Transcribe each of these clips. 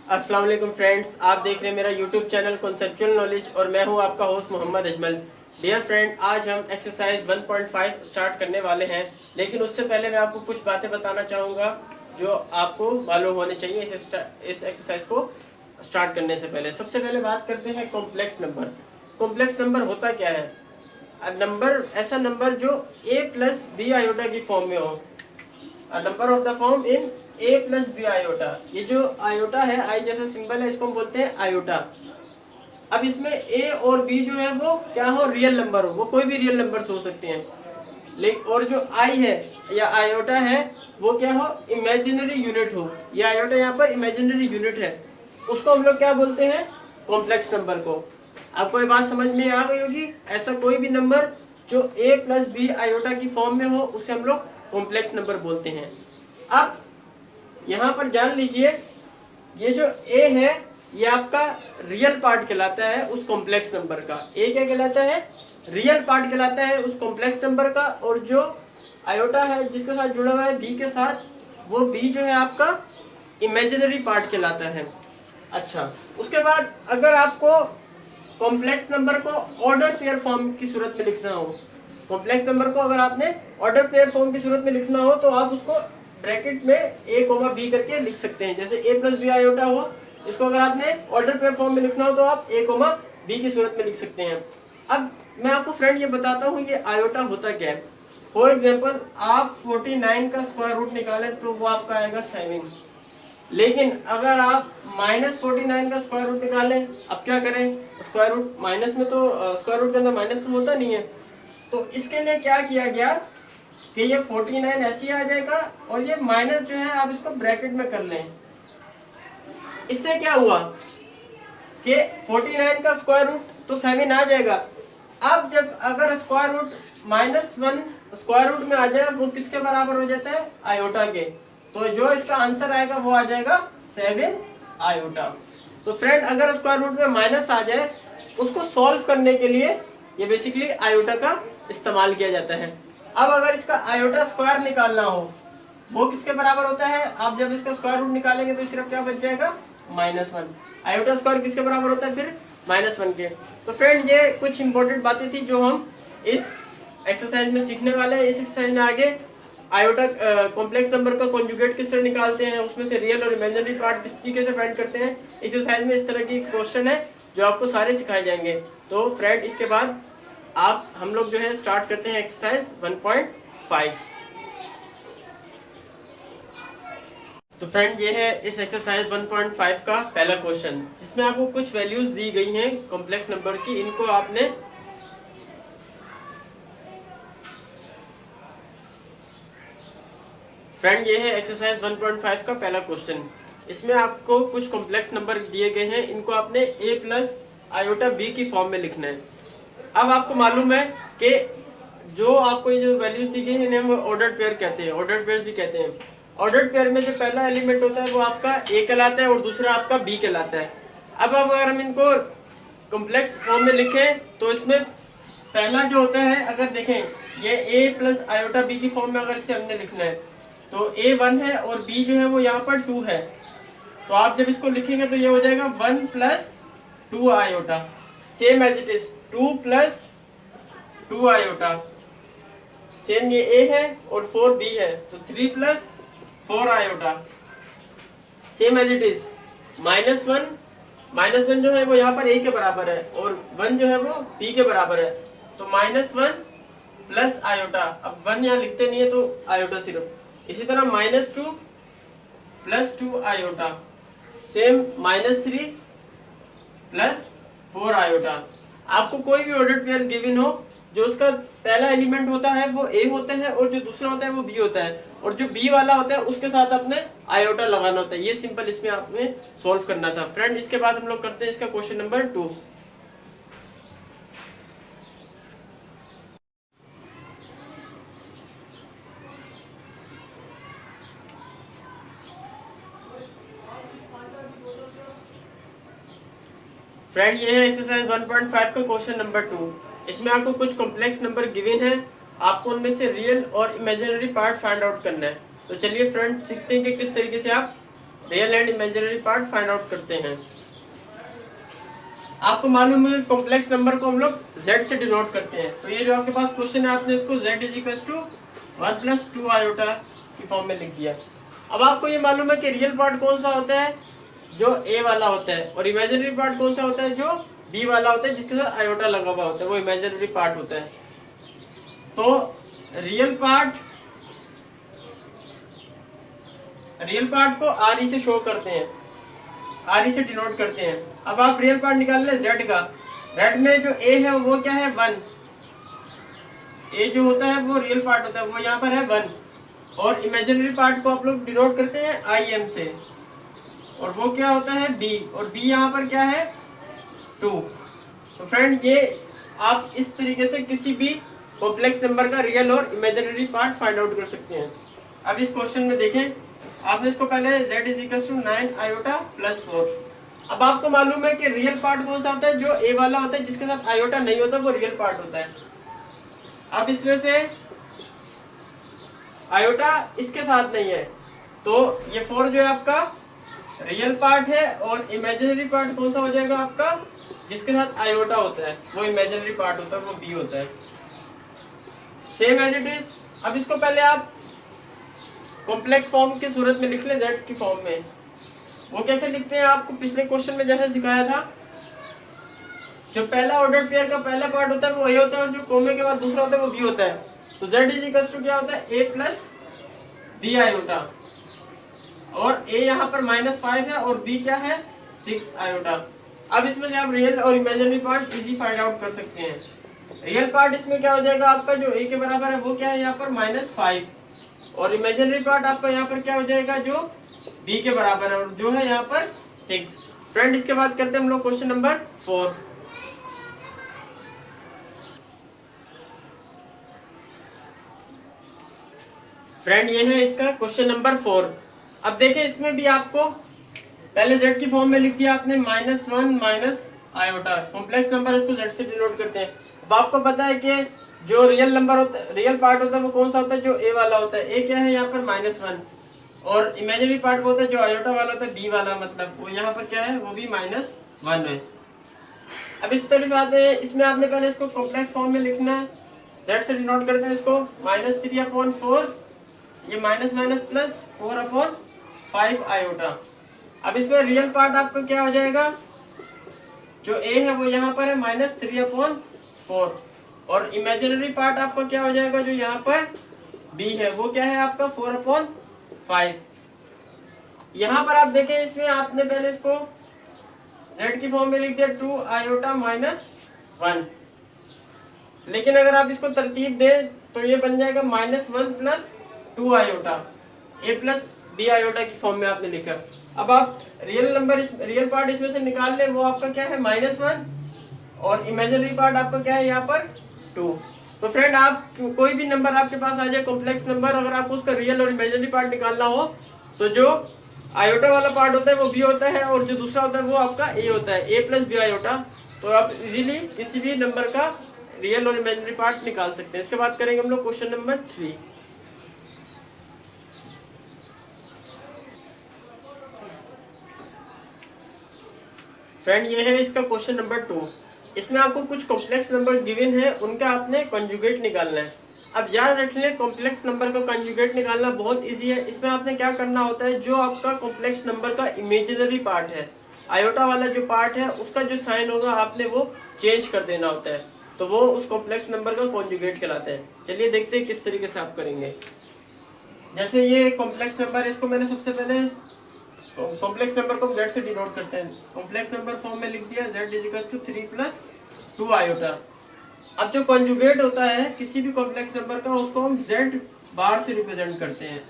अस्सलाम वालेकुम फ्रेंड्स, आप देख रहे हैं मेरा यूट्यूब चैनल कॉन्सेप्चुअल नॉलेज और मैं हूं आपका host Mohammad Ajmal. Dear friend, आज हम एक्सरसाइज 1.5 स्टार्ट करने वाले हैं, लेकिन उससे पहले मैं आपको कुछ बातें बताना चाहूँगा जो आपको मालूम होनी चाहिए इस एक्सरसाइज को स्टार्ट करने से पहले। सबसे पहले बात करते हैं कॉम्प्लेक्स नंबर। कॉम्प्लेक्स नंबर होता क्या है? नंबर, ऐसा नंबर जो a प्लस बी आयोटा की फॉर्म में हो। Number of the form in a plus b iota. ये जो आयोटा है, आई जैसा सिंबल है, इसको हम बोलते हैं आयोटा। अब इसमें a और b जो है वो क्या हो? रियल नंबर हो। वो कोई भी रियल नंबर्स हो सकते हैं, लेकिन और जो i है या आयोटा है वो क्या हो? इमेजिनरी यूनिट हो। ये आयोटा यहाँ पर इमेजिनरी यूनिट है, उसको हम लोग क्या बोलते हैं? कॉम्प्लेक्स नंबर को। आपको ये बात समझ में आ गई होगी। ऐसा कोई भी नंबर जो a प्लस बी आयोटा की फॉर्म में हो उसे हम लोग कॉम्प्लेक्स नंबर बोलते हैं। अब यहाँ पर जान लीजिए, ये जो a है ये आपका रियल पार्ट कहलाता है उस कॉम्प्लेक्स नंबर का। a क्या कहलाता है? रियल पार्ट कहलाता है उस कॉम्प्लेक्स नंबर का। और जो आयोटा है जिसके साथ जुड़ा हुआ है b के साथ, वो b जो है आपका इमेजिनरी पार्ट कहलाता है। अच्छा, उसके बाद अगर आपको कॉम्प्लेक्स नंबर को ऑर्डर पेयर फॉर्म की सूरत में लिखना हो, कॉम्प्लेक्स नंबर को अगर आपने ऑर्डर पेयर फॉर्म की सूरत में लिखना हो तो आप उसको ब्रैकेट में a कोमा b करके लिख सकते हैं। जैसे a प्लस बी आयोटा हो, इसको अगर आपने ऑर्डर पेयर फॉर्म में लिखना हो तो आप a कोमा b की सूरत में लिख सकते हैं। अब मैं आपको फ्रेंड ये बताता हूँ ये आयोटा होता क्या है। फॉर एग्जाम्पल, आप 49 का स्क्वायर रूट निकालें तो वो आपका आएगा 7। लेकिन अगर आप -49 का स्क्वायर रूट निकालें, अब क्या करें? स्क्वायर रूट माइनस में तो स्क्वायर रूट के अंदर माइनस तो होता नहीं है, तो इसके लिए क्या किया गया कि ये 49 ऐसे ही आ जाएगा और ये माइनस जो है आप इसको ब्रैकेट में कर लें। इससे क्या हुआ कि 49 का स्क्वायर रूट तो 7 आ जाएगा। अब जब अगर स्क्वायर रूट -1 स्क्वायर रूट में आ जाए, वो किसके बराबर हो जाता है? आयोटा के। तो जो इसका आंसर आएगा वो आ जाएगा 7 आयोटा। तो फ्रेंड, अगर स्क्वायर रूट में माइनस आ जाए, उसको सॉल्व करने के लिए ये बेसिकली आयोटा का इस्तेमाल किया जाता है। अब अगर इसका आयोटा स्क्वायर निकालना हो, वो किसके बराबर होता है? आप जब इसका स्क्वायर रूट निकालेंगे तो सिर्फ क्या बच जाएगा? -1। आयोटा स्क्वायर किसके बराबर होता है फिर? -1 के। तो फ्रेंड, ये कुछ इंपॉर्टेंट बातें थी जो हम इस एक्सरसाइज में सीखने वाले हैं। इस एक्सरसाइज में आगे आयोटा कॉम्प्लेक्स नंबर का कॉन्जुगेट किस तरह निकालते हैं, उसमें से रियल और इमेजिनरी पार्ट किस तरीके से फाइंड करते हैं, इस एक्सरसाइज में इस तरह की क्वेश्चन है जो आपको सारे सिखाए जाएंगे। तो फ्रेंड, इसके बाद हम लोग जो है स्टार्ट करते हैं एक्सरसाइज 1.5। तो फ्रेंड, ये है इस एक्सरसाइज 1.5 का पहला क्वेश्चन, जिसमें आपको कुछ वैल्यूज दी गई हैं कॉम्प्लेक्स नंबर की। इनको आपने फ्रेंड, ये है एक्सरसाइज 1.5 का पहला क्वेश्चन। इसमें आपको कुछ कॉम्प्लेक्स नंबर दिए गए हैं, इनको आपने a प्लस आयोटा b की फॉर्म में लिखना है। अब आपको मालूम है कि जो आपको ये जो वैल्यूज दी गई है इन्हें हम ऑर्डर्ड पेयर कहते हैं, ऑर्डर्ड पेयर भी कहते हैं। ऑर्डर्ड पेयर में जो पहला एलिमेंट होता है वो आपका a कहलाता है और दूसरा आपका b कहलाता है। अब अगर हम इनको कॉम्प्लेक्स फॉर्म में लिखें तो इसमें पहला जो होता है, अगर देखें ये a प्लस आयोटा b की फॉर्म में अगर इसे हमने लिखना है तो a 1 है और b जो है वो यहाँ पर 2 है। तो आप जब इसको लिखेंगे तो ये हो जाएगा 1 plus 2 iota, same as it is 2 plus 2 iota. Same ये a है और 4 b है, तो 3 plus 4 iota, same as it is -1 जो है वो यहाँ पर a के बराबर है और 1 जो है वो b के बराबर है, तो -1 प्लस आयोटा। अब 1 यहाँ लिखते नहीं है तो आयोटा सिर्फ। इसी तरह -2 plus 2 iota, same -3 plus 4 iota. आपको कोई भी ऑर्डर्ड पेयर गिवन हो, जो उसका पहला एलिमेंट होता है वो a होता है और जो दूसरा होता है वो b होता है, और जो b वाला होता है उसके साथ अपने आयोटा लगाना होता है। ये सिंपल इसमें आपने सॉल्व करना था फ्रेंड। इसके बाद हम लोग करते हैं इसका क्वेश्चन नंबर 2। फ्रेंड, ये है एक्सरसाइज 1.5 का क्वेश्चन नंबर 2। इसमें आपको कुछ कॉम्प्लेक्स नंबर गिवन है, आपको उनमें से रियल और इमेजिनरी पार्ट फाइंड आउट करना है। तो चलिए फ्रेंड, सीखते हैं कि किस तरीके से आप real and imaginary part find out करते हैं। आपको मालूम है कॉम्प्लेक्स नंबर को हम लोग z से डिनोट करते हैं। तो ये जो आपके पास क्वेश्चन है आपने इसको z is equal to 1 plus 2 iota की फॉर्म में लिख दिया। अब आपको ये मालूम है कि रियल पार्ट कौन सा होता है, जो a वाला होता है, और इमेजिनरी पार्ट कौन सा होता है, जो b वाला होता है जिसके साथ आयोटा लगा हुआ होता है, वो इमेजिनरी पार्ट होता है। तो रियल पार्ट को आर ई से शो करते हैं, आर ई से डिनोट करते हैं। अब आप रियल पार्ट निकाल लें जेड का। जेड में जो ए है वो क्या है 1, ए जो होता है वो रियल पार्ट होता है, वो यहाँ पर है 1। और इमेजिनरी पार्ट को आप लोग डिनोट करते हैं आई एम से, और वो क्या होता है बी, और बी यहाँ पर क्या है 2। तो फ्रेंड ये आप इस तरीके से किसी भी कॉम्प्लेक्स नंबर का रियल और इमेजिनरी पार्ट फाइंड आउट कर सकते हैं। अब इस क्वेश्चन में देखें, आपने इसको पहले z is equal to 9 iota plus 4। अब आपको मालूम है कि रियल पार्ट कौन सा होता है, जो a वाला होता है जिसके साथ आयोटा नहीं होता वो रियल पार्ट होता है। अब इसमें से आयोटा इसके साथ नहीं है, तो ये 4 जो है आपका रियल पार्ट है, और इमेजिनरी पार्ट कौन सा हो जाएगा आपका, जिसके साथ आयोटा होता है वो इमेजिनरी पार्ट होता है, वो b होता है। Same as it is. अब इसको पहले आप कॉम्प्लेक्स फॉर्म की सूरत में लिख लें z की फॉर्म में। वो कैसे लिखते हैं आपको पिछले क्वेश्चन में जैसे सिखाया था, जो पहला ऑर्डर पेयर का पहला पार्ट होता है वो a होता है, और जो कोमे के बाद दूसरा होता है वो b होता है। तो z इज इक्वल टू क्या होता है a प्लस b आयोटा, और a यहाँ पर -5 है और b क्या है 6 आयोटा। अब इसमें से आप रियल और imaginary part easy find out कर सकते हैं। रियल पार्ट इसमें क्या हो जाएगा आपका, जो a के बराबर है वो क्या है यहाँ पर -5, और इमेजिनरी पार्ट आपका यहाँ पर क्या हो जाएगा, जो b के बराबर है, और जो है यहाँ पर 6। फ्रेंड इसके बाद करते हैं हम लोग क्वेश्चन नंबर 4। फ्रेंड ये है इसका क्वेश्चन नंबर 4। अब देखें इसमें भी आपको पहले z की फॉर्म में लिख दिया आपने -1 माइनस आयोटा, कॉम्प्लेक्स नंबर इसको z से डिनोट करते हैं। अब आपको पता है कि जो रियल नंबर होता है, रियल पार्ट होता है वो कौन सा होता है, जो a वाला होता है। a क्या है यहाँ पर -1, और इमेजिनरी पार्ट वो होता है जो आयोटा वाला होता है b वाला, मतलब वो यहाँ पर क्या है वो भी -1 है। अब इस तरफ आते हैं, इसमें आपने पहले इसको कॉम्प्लेक्स फॉर्म में लिखना है, z से डिनोट करते हैं इसको -3/4, ये माइनस माइनस प्लस 4/5 आयोटा। अब इसमें रियल पार्ट आपका क्या हो जाएगा, जो a है वो यहाँ पर है -3/4, और इमेजिनरी पार्ट आपका क्या हो जाएगा, जो यहाँ पर b है वो क्या है आपका 4/5। यहाँ पर आप देखें, इसमें आपने पहले इसको z की फॉर्म में लिख दिया 2 आयोटा -1, लेकिन अगर आप इसको तरतीब दें तो ये बन जाएगा -1 plus 2 iota, a plus b iota की फॉर्म में आपने लिखा। अब आप रियल पार्ट इसमें से निकाल लें, वो आपका क्या है -1, और इमेजिनरी पार्ट आपका क्या है यहाँ पर 2। तो फ्रेंड आप कोई भी नंबर आपके पास आ जाए कॉम्प्लेक्स नंबर, अगर आपको उसका रियल और इमेजिनरी पार्ट निकालना हो तो जो आयोटा वाला पार्ट होता है वो b होता है, और जो दूसरा होता है वो आपका a होता है, a प्लस b आयोटा। तो आप इजीली किसी भी नंबर का रियल और इमेजिनरी पार्ट निकाल सकते हैं। इसके बाद करेंगे हम लोग क्वेश्चन नंबर 3। फ्रेंड ये है इसका क्वेश्चन नंबर 2। इसमें आपको कुछ कॉम्प्लेक्स नंबर गिवन है, उनका आपने कंजुगेट निकालना है। अब याद रख लें कॉम्प्लेक्स नंबर का कंजुगेट निकालना बहुत इजी है। इसमें आपने क्या करना होता है, जो आपका कॉम्प्लेक्स नंबर का इमेजिनरी पार्ट है, आयोटा वाला जो पार्ट है, उसका जो साइन होगा आपने वो चेंज कर देना होता है, तो वो उस कॉम्प्लेक्स नंबर का कंजुगेट कहलाता है। चलिए देखते हैं किस तरीके से आप करेंगे। जैसे ये कॉम्प्लेक्स नंबर, इसको मैंने सबसे पहले कॉम्प्लेक्स नंबर को z से डिनोट करते हैं। कॉम्प्लेक्स नंबर फॉर्म में लिख दिया z is equal to 3 plus 2 iota. अब जो कंजुगेट होता है किसी भी कॉम्प्लेक्स नंबर का, उसको हम z बार से रिप्रेजेंट करते हैं,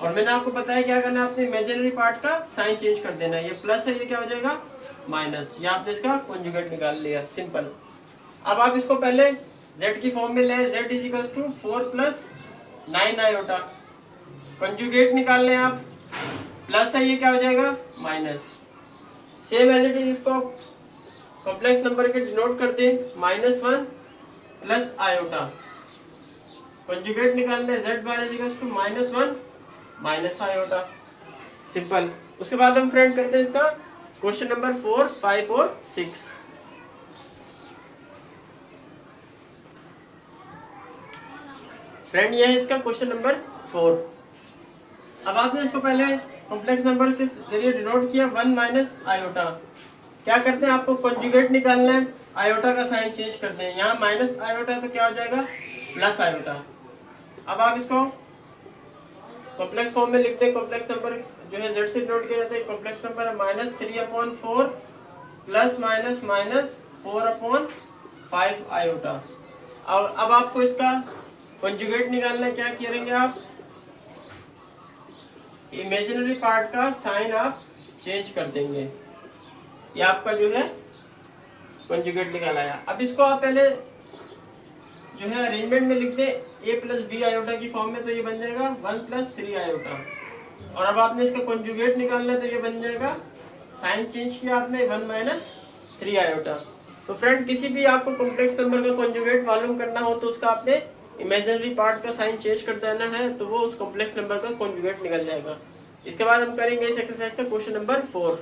और मैंने आपको बताया क्या करना है, आपने इमेजिनरी पार्ट का साइन चेंज कर देना है। ये प्लस है, ये क्या हो जाएगा माइनस, ये आपने इसका कंजुगेट निकाल लिया, सिंपल। अब आप इसको पहले z की फॉर्म में ले, z is equal to 4 plus 9 iota, conjugate निकाल लें आप, प्लस है ये क्या हो जाएगा minus. Same as it is इसको कॉम्प्लेक्स नंबर के डिनोट कर दे -1 प्लस आयोटा, कंजुगेट निकालने z bar is equal to -1 minus iota. Simple. उसके बाद हम फ्रेंड करते हैं इसका क्वेश्चन नंबर 4, 5 और 6। फ्रेंड ये है इसका क्वेश्चन नंबर 4। अब आपने इसको पहले कॉम्प्लेक्स नंबर के जरिए डिनोट किया 1 माइनस आयोटा। क्या करते हैं, आपको कंजुगेट निकालना है, आयोटा का साइन चेंज करते हैं। यहाँ माइनस आयोटा तो क्या हो जाएगा, प्लस आयोटा। अब आप इसको कॉम्प्लेक्स फॉर्म में लिखते हैं। कॉम्प्लेक्स नंबर जो है जेड से डिनोट किया जाता है। कॉम्प्लेक्स नंबर है -3/4 प्लस माइनस माइनस 4/5 आयोटा। अब आपको इसका कंजुगेट निकालना है। क्या करेंगे आप, इमेजिनरी पार्ट का साइन आप चेंज कर देंगे। ये आपका जो है कंजुगेट निकाला है। अब इसको आप पहले जो है अरेंजमेंट में लिख दे a प्लस बी आयोटा की फॉर्म में, तो ये बन जाएगा 1 + 3 आयोटा। और अब आपने इसका कंजुगेट निकालना है, तो ये बन जाएगा, साइन चेंज किया आपने, 1 - 3 आयोटा। तो फ्रेंड किसी भी आपको कॉम्प्लेक्स नंबर का कंजुगेट मालूम करना हो तो उसका आपने इमेजिनरी पार्ट का साइन चेंज कर देना है, तो वो उस कॉम्प्लेक्स नंबर का कंजुगेट निकल जाएगा। इसके बाद हम करेंगे इस एक्सरसाइज का क्वेश्चन नंबर 4।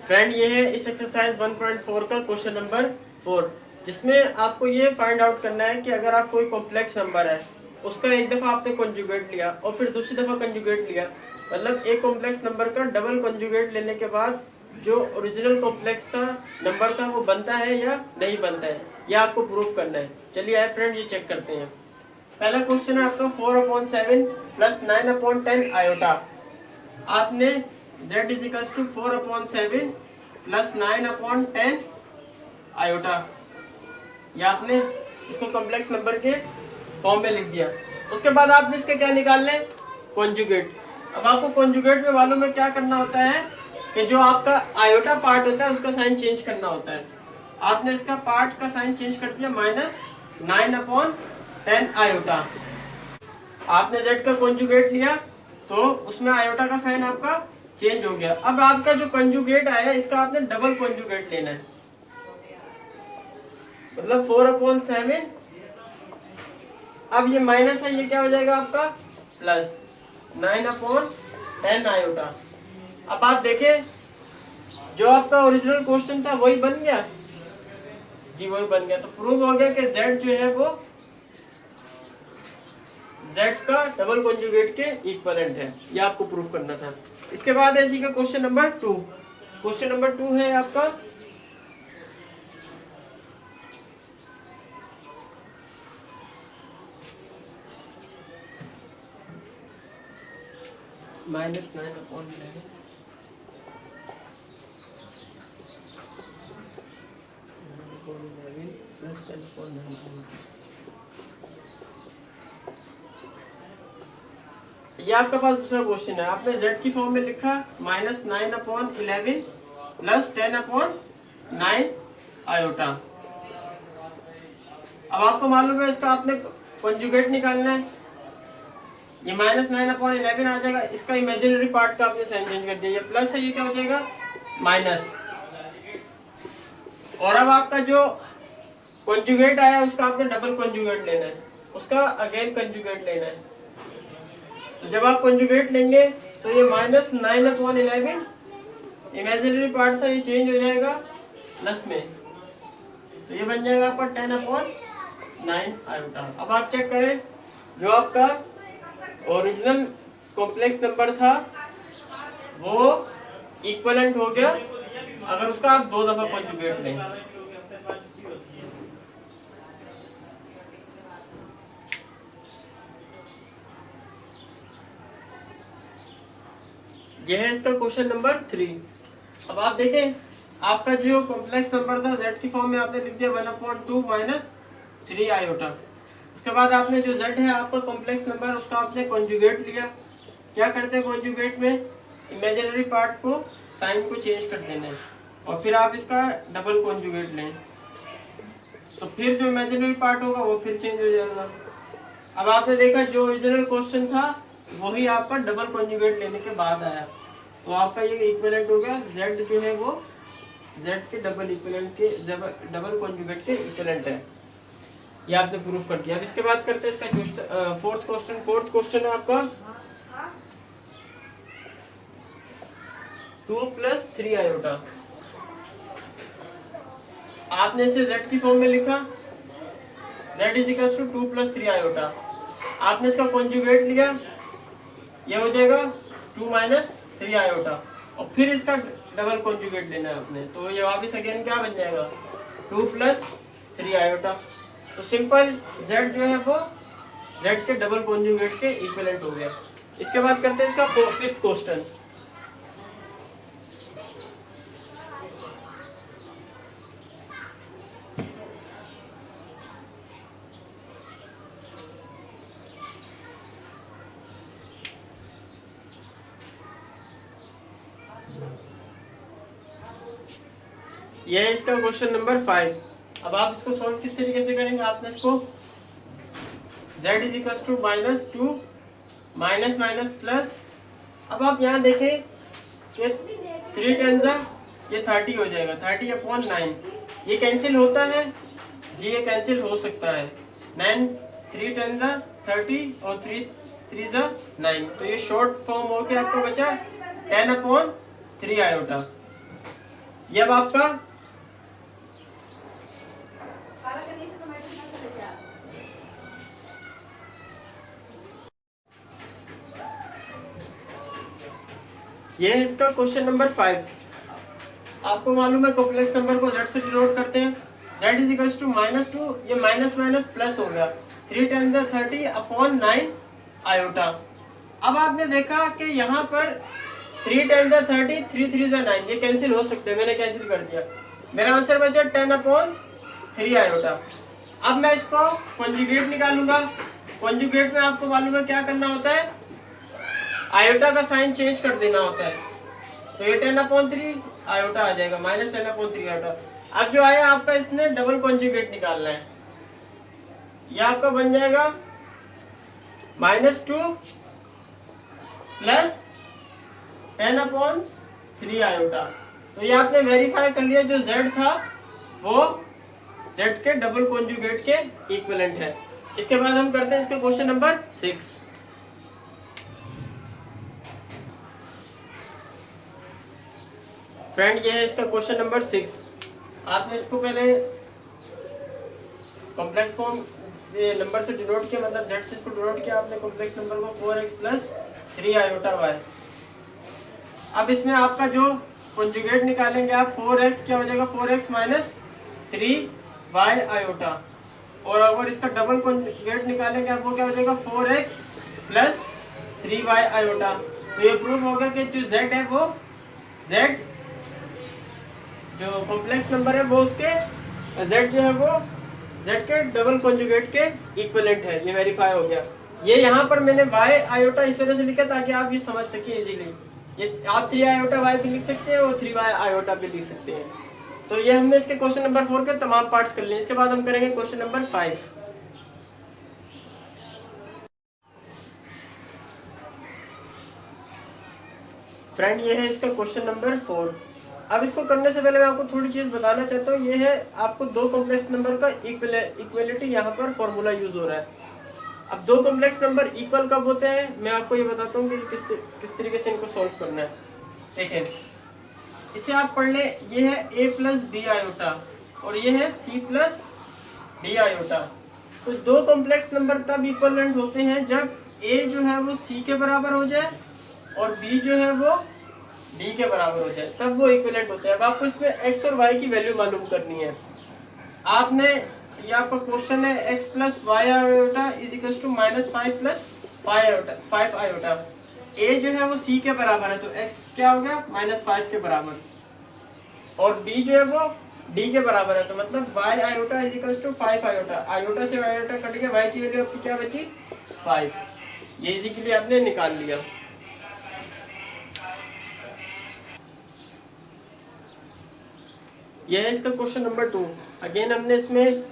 फ्रेंड ये है इस एक्सरसाइज 1.4 का क्वेश्चन नंबर 4, जिसमें आपको ये फाइंड आउट करना है कि अगर आप कोई कॉम्प्लेक्स नंबर है, उसका एक दफ़ा आपने कंजुगेट लिया और फिर दूसरी दफ़ा कंजुगेट लिया, मतलब एक कॉम्प्लेक्स नंबर का डबल कंजुगेट लेने के बाद जो ओरिजिनल कॉम्प्लेक्स था नंबर था वो बनता है या नहीं बनता है, यह आपको प्रूफ करना है। चलिए आए फ्रेंड ये चेक करते हैं। पहला क्वेश्चन है आपका 4/7 प्लस 9/10 आयोटा। आपने z = 4/7 प्लस 9/10 आयोटा, या आपने इसको कॉम्प्लेक्स नंबर के फॉर्म में लिख दिया। उसके बाद आपने इसके क्या निकालने, कॉन्जुगेट। अब आपको कॉन्जुगेट में मालूम है क्या करना होता है कि जो आपका आयोटा पार्ट होता है उसका साइन चेंज करना होता है। आपने इसका पार्ट का साइन चेंज कर दिया, -9/10 आयोटा। आपने z का कॉन्जुगेट लिया तो उसमें आयोटा का साइन आपका चेंज हो गया। अब आपका जो कंजुगेट आया इसका आपने डबल कंजुगेट लेना है, मतलब 4/7। अब ये माइनस है, ये क्या हो जाएगा आपका प्लस 9/10 आयोटा। अब आप देखें जो आपका ओरिजिनल क्वेश्चन था वही बन गया जी, वही बन गया। तो प्रूव हो गया कि z जो है वो z का डबल कंजुगेट के इक्विवेलेंट है। ये आपको प्रूफ करना था। इसके बाद है इसी का क्वेश्चन नंबर 2। क्वेश्चन नंबर 2 है आपका -9/11 प्लस 10/9। ये आपके पास दूसरा क्वेश्चन है। आपने z की फॉर्म में लिखा -9/11 प्लस 10/9 आयोटा। अब आपको मालूम है इसका आपने कंजुगेट निकालना है। ये -9/11 आ जाएगा, इसका इमेजिनरी पार्ट का आपने साइन चेंज कर दिया। ये प्लस है, ये क्या हो जाएगा माइनस। और अब आपका जो कंजुगेट आया उसका आपने डबल कंजुगेट लेना है, उसका अगेन कंजुगेट लेना है। तो जब आप कंजुगेट लेंगे तो ये -9/11 इमेजिनरी पार्ट था, ये चेंज हो जाएगा प्लस में, तो ये बन जाएगा आपका 10/9 आयोटा। अब आप चेक करें जो आपका ओरिजिनल कॉम्प्लेक्स नंबर था वो इक्विवेलेंट हो गया अगर उसका आप 2 दफा कंजुगेट लें। यह है इसका क्वेश्चन नंबर 3। अब आप देखें आपका जो कॉम्प्लेक्स नंबर था z की फॉर्म में आपने लिख दिया 1/2 माइनस 3 आयोटा। उसके बाद आपने जो z है आपका कॉम्प्लेक्स नंबर उसका आपने कॉन्जुगेट लिया। क्या करते हैं कॉन्जुगेट में, इमेजिनरी पार्ट को साइन को चेंज कर देना है और फिर आप इसका डबल कॉन्जुगेट लें, तो फिर जो इमेजिनरी पार्ट होगा वो फिर चेंज हो जाएगा। अब आपने देखा जो ओरिजिनल क्वेश्चन था वही आपका डबल कॉन्जुगेट लेने के बाद आया, तो आपका ये इक्विवेलेंट हो गया। z जो है वो z के डबल इक्विवेलेंट के डबल कॉन्जुगेट के इक्विवेलेंट है। ये आपने प्रूफ कर दिया। अब इसके बाद करते हैं इसका फोर्थ क्वेश्चन है आपका 2 + 3 आयोटा। आपने इसे z की फॉर्म में लिखा, z = 2 + 3 आयोटा। आपने इसका कॉन्जुगेट लिया, ये हो जाएगा 2 - 3 आयोटा, और फिर इसका डबल कॉन्जुगेट लेना है आपने, तो ये वापस अगेन क्या बन जाएगा 2 + 3 आयोटा। तो सिंपल z जो है वो z के डबल कॉन्जुगेट के इक्विवेलेंट हो गया। इसके बाद करते हैं इसका फिफ्थ क्वेश्चन। यह है इसका क्वेश्चन नंबर 5। अब आप इसको सॉल्व किस तरीके से करेंगे, आपने इसको z = -2 माइनस प्लस। अब आप यहाँ देखें कि 3 × ये 30 हो जाएगा, 30/9। ये कैंसिल होता है जी, ये कैंसिल हो सकता है। 9 3 × 30 और 3 3 9, तो ये शॉर्ट फॉर्म हो के आपको बचा 10/3 आयोटा। ये अब आपका ये है इसका क्वेश्चन नंबर 5। आपको मालूम है कॉम्प्लेक्स नंबर को z से डिनोट करते हैं। z = -2, ये माइनस प्लस हो गया, 3 × 30/9 आयोटा। अब आपने देखा कि यहाँ पर 3 × 30 3 3 9, ये कैंसिल हो सकते हैं, मैंने कैंसिल कर दिया। मेरा आंसर बचा 10/3 आयोटा। अब मैं इसको कॉन्जुगेट निकालूंगा। कॉन्जुगेट में आपको मालूम है क्या करना होता है, आयोटा का साइन चेंज कर देना होता है। तो ये 10/3 आयोटा आ जाएगा, -10/3 आयोटा। अब जो आया आपका, इसने डबल कॉन्जुगेट निकालना है। ये आपका बन जाएगा -2 + 10/3 आयोटा। तो ये आपने वेरीफाई कर लिया, जो z था वो z के डबल कॉन्जुगेट के इक्विवेलेंट है। इसके बाद हम करते हैं इसके क्वेश्चन नंबर 6। फ्रेंड ये है इसका क्वेश्चन नंबर 6। आपने इसको पहले कॉम्प्लेक्स फॉर्म से नंबर से डिनोट किया, मतलब z से इसको डिनोट किया आपने कॉम्प्लेक्स नंबर को 4x + 3 आयोटा y। अब इसमें आपका जो कॉन्जुगेट निकालेंगे आप, 4x क्या हो जाएगा, 4x - 3y आयोटा। और अगर इसका डबल कॉन्जुगेट निकालेंगे आप, वो क्या हो जाएगा 4x + 3y आयोटा। तो ये प्रूव होगा कि जो z है वो z जो कॉम्प्लेक्स नंबर है वो उसके z जो है वो z के डबल कॉन्जुगेट के इक्विवेलेंट है। ये वेरीफाई हो गया। ये यहाँ पर मैंने y आयोटा इस वजह से लिखा ताकि आप ये समझ सके इजीली। ये आप 3 आयोटा y भी लिख सकते हैं और 3y आयोटा भी लिख सकते हैं। तो ये हमने इसके क्वेश्चन नंबर 4 के तमाम पार्ट्स कर लिए। इसके बाद हम करेंगे क्वेश्चन नंबर 5। फ्रेंड ये है इसका क्वेश्चन नंबर 4। अब इसको करने से पहले मैं आपको थोड़ी चीज़ बताना चाहता हूँ। ये है आपको दो कॉम्प्लेक्स नंबर का इक्वलिटी यहाँ पर फॉर्मूला यूज हो रहा है। अब दो कॉम्प्लेक्स नंबर इक्वल कब होते हैं, मैं आपको ये बताता हूँ कि किस तरीके से इनको सॉल्व करना है। ठीक है, इसे आप पढ़ ले। ये है a + b आयोटा और ये है c + d आयोटा। तो दो कॉम्प्लेक्स नंबर तब इक्वलेंट होते हैं जब a जो है वो c के बराबर हो जाए और b जो है वो d के बराबर हो जाए, तब वो इक्विवेलेंट होते हैं। अब आपको इसमें x और y की वैल्यू मालूम करनी है। आपने ये आपका क्वेश्चन है x + y iota = -5 + 5 iota. a जो है वो c के बराबर है, तो x क्या हो गया -5 के बराबर, और d जो है वो d के बराबर है, तो मतलब y आयोटा = 5 आयोटा। आयोटा से आयोटा कट गया, y की वैल्यू आपकी क्या बची 5। ये इजीली आपने निकाल लिया। यह है इसका क्वेश्चन नंबर 2। अगेन हमने इसमें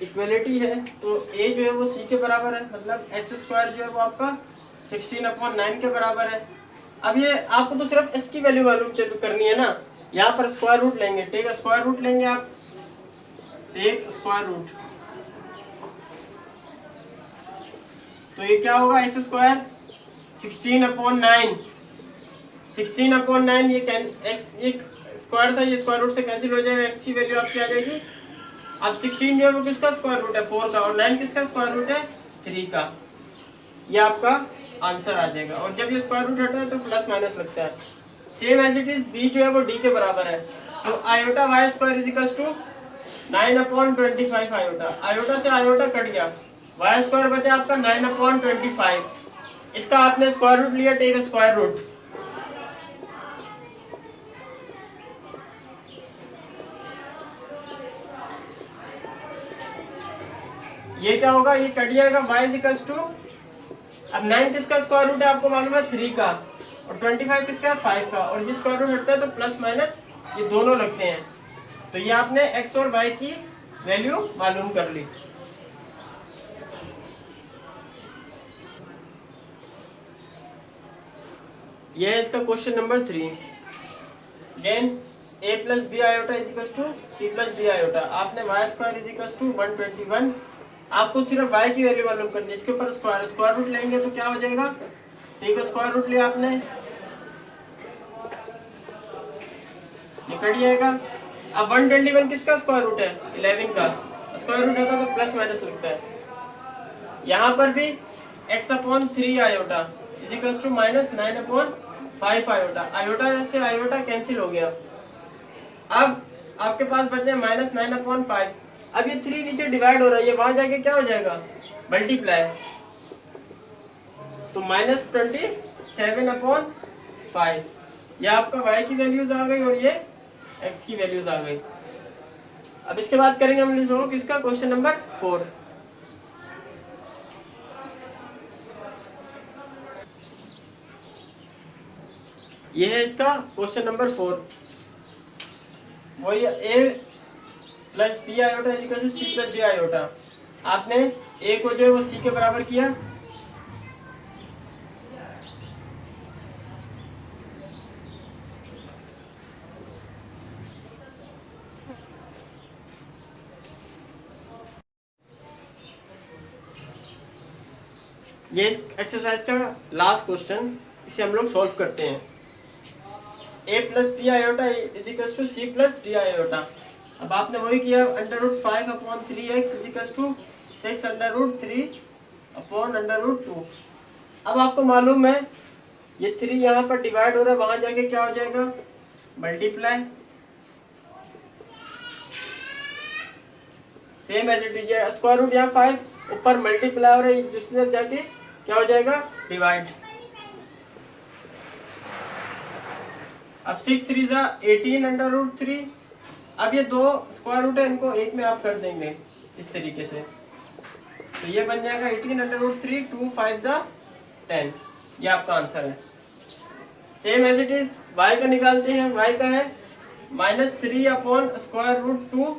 इक्वलिटी है, तो a जो है वो c के बराबर है, मतलब x² जो है वो आपका 16/9 के बराबर है। अब ये आपको तो सिर्फ s की वैल्यू मालूम करनी है ना, यहाँ पर स्क्वायर रूट लेंगे, टेक स्क्वायर रूट लेंगे आप, टेक स्क्वायर रूट, तो ये क्या होगा एक्स स्क्वायर 16/9, 16/9 ये एक्स एक स्क्वायर था, ये स्क्वायर रूट से कैंसिल हो जाएगा, एक्स की वैल्यू आपकी आ जाएगी। अब 16 जो है वो किसका स्क्वायर रूट है 4 का, और 9 किसका स्क्वायर रूट है 3 का, ये आपका आंसर आ जाएगा। और जब ये स्क्वायर रूट हटता है तो प्लस माइनस लगता है। Same as it is b जो है वो डी के बराबर है, तो iota y square is equal to 9/25 iota, iota से आयोटा कट गया, वाई स्क्वायर बचा आपका 9/25, इसका आपने स्क्वायर रूट लिया, टेक स्क्वायर रूट, ये क्या होगा, ये कट जाएगा, y इज इक्वल टू, अब 9 किसका स्क्वायर रूट है आपको मालूम है 3 का, और 25 किसका है 5 का, और ये स्क्वायर रूट हटता है तो प्लस माइनस ये दोनों लगते हैं, तो ये आपने x और y की वैल्यू मालूम कर ली। ये है इसका question number 3। Then a plus b iota is equal to c plus d iota, आपने y square is equal to 121, आपको सिर्फ y की वैल्यू मालूम करनी है, इसके ऊपर स्क्वायर रूट लेंगे तो क्या हो जाएगा, ठीक है स्क्वायर रूट लिया आपने, निकट जाएगा। अब 121 किसका स्क्वायर रूट है 11 का, स्क्वायर रूट होता तो प्लस माइनस लगता है, यहाँ पर भी x/3 iota is equal to -9/5 iota, iota से आयोटा कैंसिल हो गया, अब आपके पास बचे -9/5, अब ये 3 नीचे डिवाइड हो रहा है, ये वहां जाके क्या हो जाएगा मल्टीप्लाई, तो -27/5, ये आपका y की वैल्यूज आ गई और ये x की वैल्यूज आ गई। अब इसके बाद करेंगे हम लोग किसका क्वेश्चन नंबर 4। ये है इसका क्वेश्चन नंबर 4, वही a plus b iota is equal to c plus d iota, आपने a को जो है वो c के बराबर किया, ये इस एक्सरसाइज का लास्ट क्वेश्चन, इसे हम लोग सॉल्व करते हैं। a plus b iota is equal to c plus d iota, अब आपने वही किया, √5/3x इज इक्वल टू 6√3/√2, अब आपको मालूम है ये 3 यहाँ पर डिवाइड हो रहा है, वहां जाके क्या हो जाएगा multiply, same as it is, square root यहाँ 5 ऊपर मल्टीप्लाई हो रहा है, जिससे जाके क्या हो जाएगा डिवाइड, अब 6×3 = 18/√3, अब ये 2 स्क्वायर रूट है, इनको एक में आप कर देंगे इस तरीके से, तो ये बन जाएगा 18/√3, 2 5 = 10, ये आपका आंसर है। Same as it is y का निकालते हैं, y का है -3/√2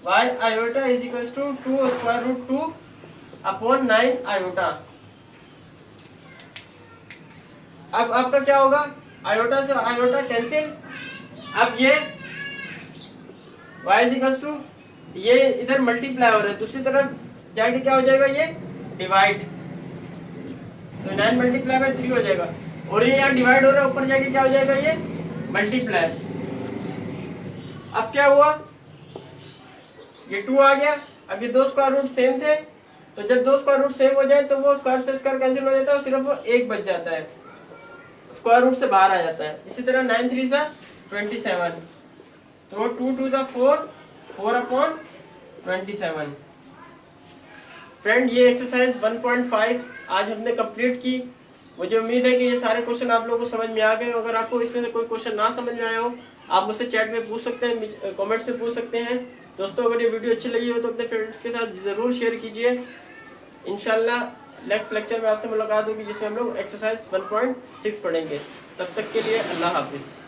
y iota is equal to 2√2/9 iota, अब आपका क्या होगा, आयोटा से आयोटा कैंसिल, अब ये y इज इक्वल टू, ये इधर मल्टीप्लाई हो रहा है, दूसरी तरफ जाके क्या हो जाएगा ये डिवाइड, तो 9 × 3 हो जाएगा, और ये यहाँ डिवाइड हो रहा है, ऊपर जाके क्या हो जाएगा ये मल्टीप्लाई, अब क्या हुआ ये 2 आ गया, अब ये 2 स्क्वायर रूट सेम थे, तो जब 2 स्क्वायर रूट सेम हो जाए तो वो स्क्वायर से स्क्वायर कैंसिल हो जाता है, सिर्फ वो एक बच जाता है, स्क्वायर रूट से बाहर आ जाता है। इसी तरह 9×3 = 27, तो 2×2 = 4, 4/27। फ्रेंड ये एक्सरसाइज 1.5 आज हमने कंप्लीट की, मुझे उम्मीद है कि ये सारे क्वेश्चन आप लोगों को समझ में आ गए। अगर आपको इसमें से कोई क्वेश्चन ना समझ में आया हो, आप मुझसे चैट में पूछ सकते हैं, कमेंट्स में पूछ सकते हैं। दोस्तों अगर ये वीडियो अच्छी लगी हो तो अपने फ्रेंड्स के साथ ज़रूर शेयर कीजिए। इंशाल्लाह नेक्स्ट लेक्चर में आपसे मुलाकात होगी, जिसमें हम लोग एक्सरसाइज 1.6 पढ़ेंगे। तब तक के लिए अल्लाह हाफिज़।